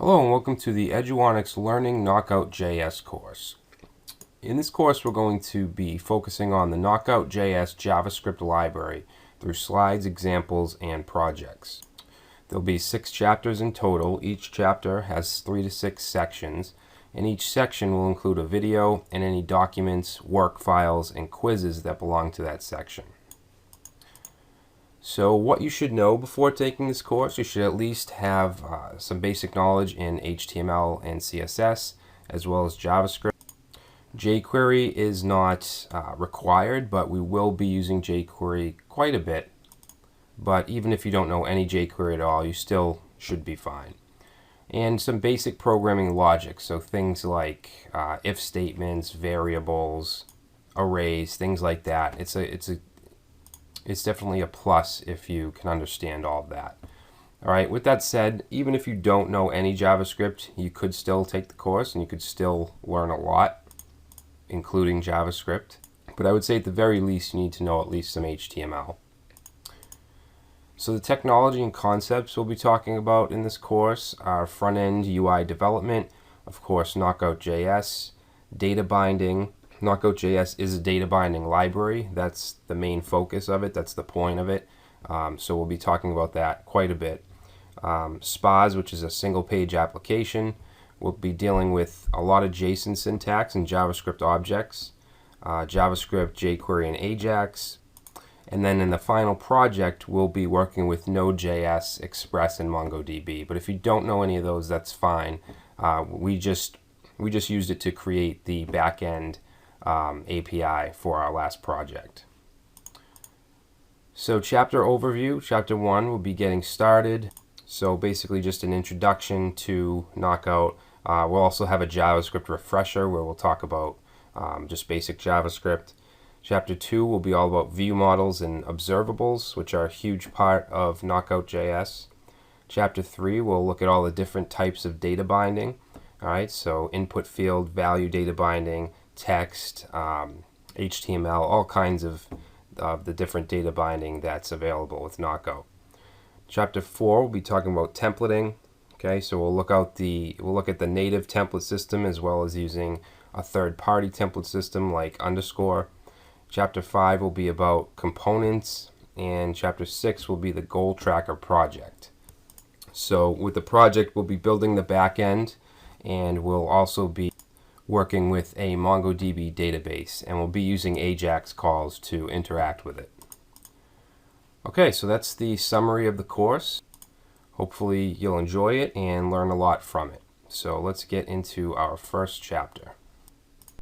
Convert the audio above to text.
Hello and welcome to the Eduonix Learning KnockoutJS course. In this course we're going to be focusing on the KnockoutJS JavaScript library through slides, examples, and projects. There'll be 6 chapters in total. Each chapter has 3 to 6 sections, and each section will include a video and any documents, work files, and quizzes that belong to that section. So what you should know before taking this course: you should at least have some basic knowledge in HTML and CSS, as well as JavaScript. jQuery is not required, but we will be using jQuery quite a bit. But even if you don't know any jQuery at all, you still should be fine. And some basic programming logic, so things like if statements, variables, arrays, things like that. It's definitely a plus if you can understand all of that. Alright, with that said, even if you don't know any JavaScript, you could still take the course and you could still learn a lot, including JavaScript. But I would say at the very least you need to know at least some HTML. So the technology and concepts we'll be talking about in this course are front-end UI development, of course KnockoutJS, data binding. KnockoutJS is a data binding library. That's the main focus of it. That's the point of it. So we'll be talking about that quite a bit. SPAs, which is a single page application. We'll be dealing with a lot of JSON syntax and JavaScript objects, JavaScript, jQuery, and AJAX. And then in the final project, we'll be working with Node.js, Express, and MongoDB. But if you don't know any of those, that's fine. We just used it to create the backend API for our last project. So chapter overview, chapter 1 will be getting started. So basically just an introduction to Knockout. We'll also have a JavaScript refresher where we'll talk about just basic JavaScript. Chapter 2 will be all about view models and observables, which are a huge part of KnockoutJS. Chapter 3 will look at all the different types of data binding. Alright, so input field, value data binding, text, HTML, all kinds of the different data binding that's available with Knockout. Chapter 4 we'll be talking about templating. Okay, so we'll look at the native template system as well as using a third-party template system like Underscore. Chapter 5 will be about components, and Chapter 6 will be the goal tracker project. So with the project we'll be building the back end, and we'll also be working with a MongoDB database, and we'll be using AJAX calls to interact with it. Okay, so that's the summary of the course. Hopefully you'll enjoy it and learn a lot from it. So let's get into our first chapter.